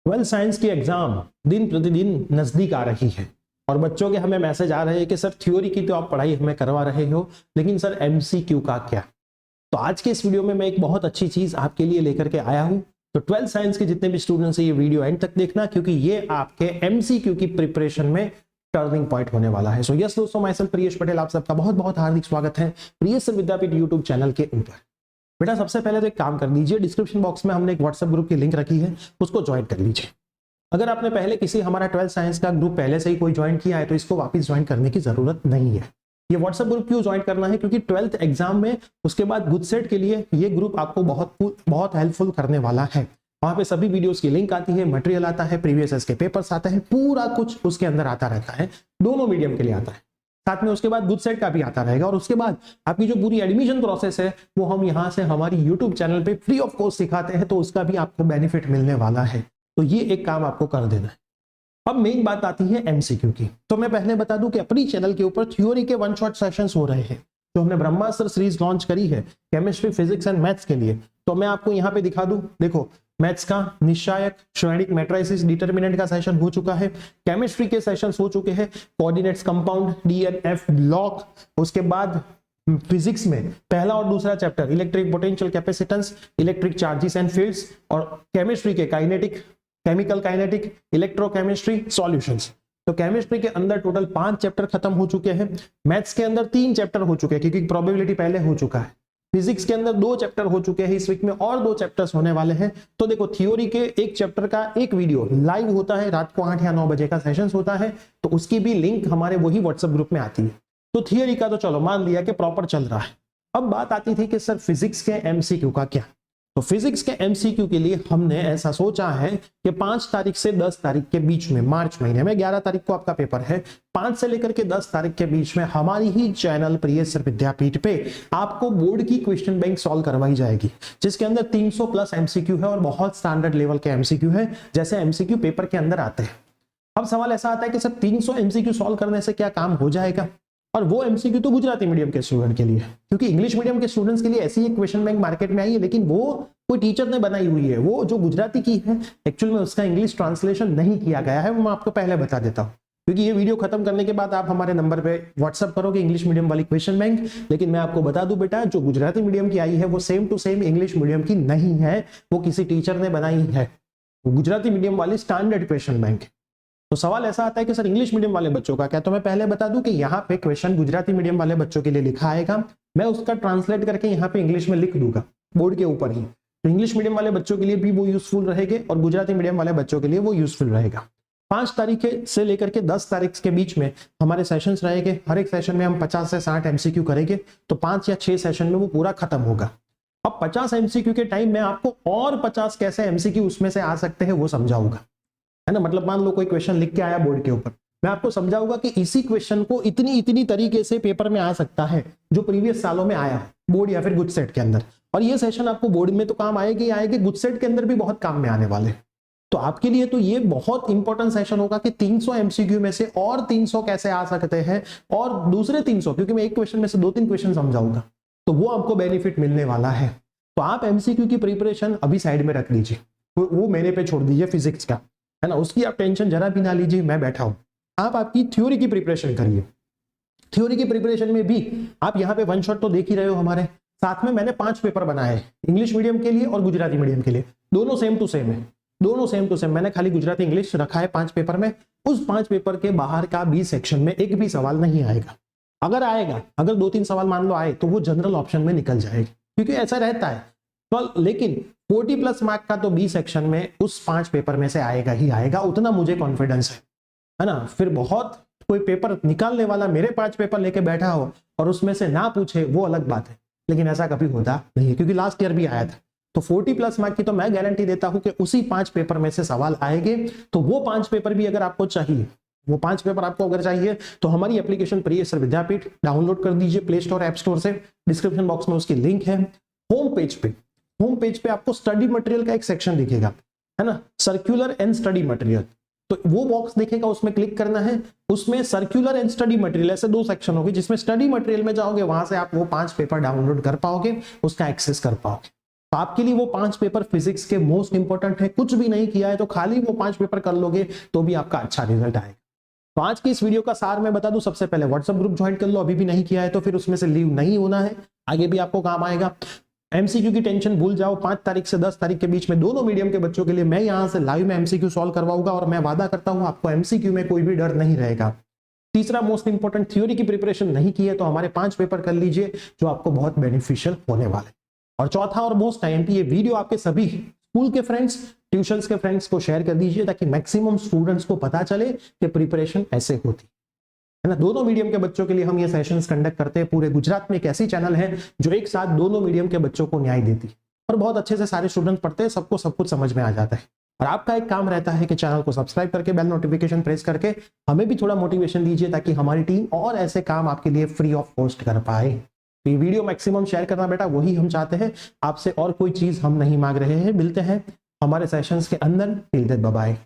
Twelfth science की exam दिन प्रतिदिन नजदीक आ रही है और बच्चों के हमें मैसेज आ रहे हैं कि सर थ्योरी की तो आप पढ़ाई हमें करवा रहे हो, लेकिन सर एमसीक्यू का क्या। तो आज के इस वीडियो में मैं एक बहुत अच्छी चीज आपके लिए लेकर के आया हूं। तो ट्वेल्थ साइंस के जितने भी स्टूडेंट्स हैं ये वीडियो एंड तक देखना, क्योंकि ये आपके एमसीक्यू की प्रिपरेशन में टर्निंग पॉइंट होने वाला है। सो यस दोस्तों, माय सेल्फ प्रियेश पटेल, आप सबका बहुत बहुत हार्दिक स्वागत है प्रियेश सर विद्यापीठ यूट्यूब चैनल के ऊपर। बेटा सबसे पहले तो एक काम कर लीजिए, डिस्क्रिप्शन बॉक्स में हमने एक व्हाट्सएप ग्रुप की लिंक रखी है, उसको ज्वाइन कर लीजिए। अगर आपने पहले किसी हमारा ट्वेल्थ साइंस का ग्रुप पहले से ही कोई ज्वाइन किया है तो इसको वापस ज्वाइन करने की जरूरत नहीं है। ये व्हाट्सएप ग्रुप क्यों ज्वाइन करना है, क्योंकि ट्वेल्थ एग्जाम में उसके बाद गुड सेट के लिए ये ग्रुप आपको बहुत हेल्पफुल करने वाला है। वहां पे सभी वीडियोस की लिंक आती है, मटेरियल आता है, प्रीवियस के पेपर्स आते हैं, पूरा कुछ उसके अंदर आता रहता है, दोनों मीडियम के लिए आता है। साथ में उसके बाद गुड सेट का भी आता रहेगा और उसके बाद आपकी जो पूरी एडमिशन प्रोसेस है वो हम यहाँ से हमारी यूट्यूब चैनल पे फ्री ऑफ कॉस्ट सिखाते हैं, तो उसका भी आपको बेनिफिट मिलने वाला है। तो ये एक काम आपको कर देना है। अब मेन बात आती है एमसीक्यू की। तो मैं पहले बता दूं कि अपनी चैनल के ऊपर थ्योरी के वन शॉट सेशंस हो रहे हैं, जो हमने ब्रह्मास्त्र सीरीज लॉन्च करी है केमिस्ट्री, फिजिक्स एंड मैथ्स के लिए। तो मैं आपको यहाँ पे दिखा दूं, देखो मैथ्स का निश्चायक, श्रेणिक मैट्रिसेस, डिटरमिनेंट का सेशन हो चुका है, केमिस्ट्री के सेशंस हो चुके हैं, कोऑर्डिनेट्स, कंपाउंड, डीएनएफ, ब्लॉक। उसके बाद फिजिक्स में पहला और दूसरा chapter electric potential, capacitance, electric charges and fields, और केमिस्ट्री के kinetic, chemical kinetic, electrochemistry, solutions. तो केमिस्ट्री के अंदर टोटल 5 चैप्टर खत्म हो चुके हैं, मैथ्स के अंदर 3 चैप्टर हो चुके हैं क्योंकि प्रोबेबिलिटी पहले हो चुका है, फिजिक्स के अंदर 2 चैप्टर हो चुके हैं, इस वीक में और 2 चैप्टर्स होने वाले हैं। तो देखो थ्योरी के एक चैप्टर का एक वीडियो लाइव होता है, रात को 8 या 9 बजे का सेशन होता है, तो उसकी भी लिंक हमारे वही व्हाट्सएप ग्रुप में आती है। तो थ्योरी का तो चलो मान लिया कि प्रॉपर चल रहा है। अब बात आती थी कि सर फिजिक्स के एमसीक्यू का क्या। तो फिजिक्स के एमसीक्यू के लिए हमने ऐसा सोचा है कि 5 तारीख से 10 तारीख के बीच में, मार्च महीने में 11 तारीख को आपका पेपर है, 5 से लेकर के 10 तारीख के बीच में हमारी ही चैनल प्रियेश सर विद्यापीठ पे आपको बोर्ड की क्वेश्चन बैंक सॉल्व करवाई जाएगी, जिसके अंदर 300 प्लस एमसीक्यू है और बहुत स्टैंडर्ड लेवल के एमसीक्यू है, जैसे एमसीक्यू पेपर के अंदर आते हैं। अब सवाल ऐसा आता है कि सर 300 एमसीक्यू सॉल्व करने से क्या काम हो जाएगा, और वो एमसीक्यू तो गुजराती मीडियम के स्टूडेंट के लिए, क्योंकि इंग्लिश मीडियम के स्टूडेंट्स के लिए ऐसी एक क्वेश्चन बैंक मार्केट में आई है, लेकिन वो कोई टीचर ने बनाई हुई है, वो जो गुजराती की है एक्चुअल में उसका इंग्लिश ट्रांसलेशन नहीं किया गया है, वो मैं आपको पहले बता देता हूँ। क्योंकि ये वीडियो खत्म करने के बाद आप हमारे नंबर पे व्हाट्सअप करोगे इंग्लिश मीडियम वाली क्वेश्चन बैंक, लेकिन मैं आपको बता दूं बेटा, जो गुजराती मीडियम की आई है वो same to same English medium की नहीं है, वो किसी टीचर ने बनाई है, वो गुजराती मीडियम वाली स्टैंडर्ड क्वेश्चन बैंक है। तो सवाल ऐसा आता है कि सर इंग्लिश मीडियम वाले बच्चों का क्या। तो मैं पहले बता दूं कि यहाँ पे क्वेश्चन गुजराती मीडियम वाले बच्चों के लिए लिखा आएगा, मैं उसका ट्रांसलेट करके यहाँ पे इंग्लिश में लिख दूंगा बोर्ड के ऊपर ही। तो इंग्लिश मीडियम वाले बच्चों के लिए भी वो यूजफुल रहेंगे और गुजराती मीडियम वाले बच्चों के लिए वो यूजफुल रहेगा। 5 तारीख से लेकर के 10 तारीख के बीच में हमारे सेशंस रहेंगे, हर एक सेशन में हम 50 से 60 एमसीक्यू करेंगे, तो 5 या 6 सेशन में वो पूरा खत्म होगा। अब 50 एमसीक्यू के टाइम में आपको और 50 कैसे एमसीक्यू उसमें से आ सकते हैं वो समझाऊंगा, है ना। मतलब मान लो कोई क्वेश्चन लिख के आया बोर्ड के ऊपर, मैं आपको समझाऊंगा कि इसी क्वेश्चन को इतनी तरीके से पेपर में आ सकता है जो प्रीवियस सालों में आया बोर्ड या फिर गुड सेट के अंदर। और ये सेशन आपको बोर्ड में तो काम आएगी आएगी, गुड सेट के अंदर भी बहुत काम में आने वाले। तो आपके लिए तो ये बहुत इंपॉर्टेंट सेशन होगा कि 300 एमसीक्यू में से और 300 कैसे आ सकते हैं, और दूसरे 300, क्योंकि मैं एक क्वेश्चन में से 2-3 क्वेश्चन समझाऊंगा, तो वो आपको बेनिफिट मिलने वाला है। तो आप एमसीक्यू की प्रिपरेशन अभी साइड में रख दीजिए, वो मेरे पे छोड़ दीजिए फिजिक्स का, है ना, उसकी आप टेंशन जरा भी ना लीजिए, मैं बैठा हूं। आप आपकी थ्योरी की प्रिपरेशन करिए। थ्योरी की प्रिपरेशन में भी आप यहाँ पे वन शॉट तो देख ही रहे हो हमारे साथ में, मैंने 5 पेपर बनाए हैं इंग्लिश मीडियम के लिए और गुजराती मीडियम के लिए, दोनों सेम टू सेम है, दोनों सेम टू सेम। मैंने खाली गुजराती इंग्लिश रखा है 5 पेपर में, उस 5 पेपर के बाहर का बी सेक्शन में एक भी सवाल नहीं आएगा। अगर आएगा, अगर 2-3 सवाल मान लो आए, तो वो जनरल ऑप्शन में निकल जाएगी, क्योंकि ऐसा रहता है। तो लेकिन 40 प्लस मार्क का तो बी सेक्शन में उस 5 पेपर में से आएगा ही आएगा, उतना मुझे कॉन्फिडेंस है ना। फिर बहुत कोई पेपर निकालने वाला मेरे 5 पेपर लेके बैठा हो और उसमें से ना पूछे, वो अलग बात है, लेकिन ऐसा कभी होता नहीं है, क्योंकि लास्ट ईयर भी आया था। तो 40 प्लस मार्क की तो मैं गारंटी देता हूं कि उसी 5 पेपर में से सवाल आएंगे। तो वो 5 पेपर भी अगर आपको चाहिए, वो 5 पेपर आपको अगर चाहिए, तो हमारी एप्लीकेशन प्रियेश सर विद्यापीठ डाउनलोड कर दीजिए प्ले स्टोर ऐप स्टोर से, डिस्क्रिप्शन बॉक्स में उसकी लिंक है। होम पेज पे आपको स्टडी मटेरियल का एक सेक्शन दिखेगा, है ना, सर्कुलर एंड स्टडी मटेरियल। तो वो बॉक्स दिखेगा, उसमें क्लिक करना है, उसमें सर्कुलर एंड स्टडी मटेरियल ऐसे 2 सेक्शन होंगे, जिसमें स्टडी मटेरियल में जाओगे, वहां से आप वो 5 पेपर डाउनलोड कर पाओगे, उसका एक्सेस कर पाओगे। तो आपके लिए वो 5 पेपर फिजिक्स के मोस्ट इंपॉर्टेंट है। कुछ भी नहीं किया है तो खाली वो 5 पेपर कर लोगे तो भी आपका अच्छा रिजल्ट आएगा। तो आज की इस वीडियो का सार मैं बता दूं, सबसे पहले व्हाट्सएप ग्रुप ज्वाइन कर लो, अभी भी नहीं किया है तो फिर उसमें से लीव नहीं होना है, आगे भी आपको काम आएगा। एमसीक्यू की टेंशन भूल जाओ, 5 तारीख से 10 तारीख के बीच में दोनों मीडियम के बच्चों के लिए मैं यहां से लाइव में एमसीक्यू सॉल्व करवाऊंगा और मैं वादा करता हूं आपको एमसीक्यू में कोई भी डर नहीं रहेगा। तीसरा मोस्ट इंपॉर्टेंट, थ्योरी की प्रिपरेशन नहीं की है तो हमारे 5 पेपर कर लीजिए जो आपको बहुत बेनिफिशियल होने वाले। और चौथा और मोस्ट IMP, ये वीडियो आपके सभी स्कूल के फ्रेंड्स, ट्यूशंस के फ्रेंड्स को शेयर कर दीजिए ताकि मैक्सिमम स्टूडेंट्स को पता चले कि प्रिपरेशन ऐसे होती है ना। दोनों मीडियम के बच्चों के लिए हम ये सेशंस कंडक्ट करते हैं। पूरे गुजरात में एक ऐसी चैनल है जो एक साथ दोनों मीडियम के बच्चों को न्याय देती है और बहुत अच्छे से सारे स्टूडेंट पढ़ते हैं, सबको सब कुछ समझ में आ जाता है। और आपका एक काम रहता है कि चैनल को सब्सक्राइब करके बेल नोटिफिकेशन प्रेस करके हमें भी थोड़ा मोटिवेशन दीजिए ताकि हमारी टीम और ऐसे काम आपके लिए फ्री ऑफ कॉस्ट कर पाए। तो ये वीडियो मैक्सिमम शेयर करना बेटा, वही हम चाहते हैं आपसे, और कोई चीज हम नहीं मांग रहे हैं। मिलते हैं हमारे सेशंस के अंदर। Till then bye bye.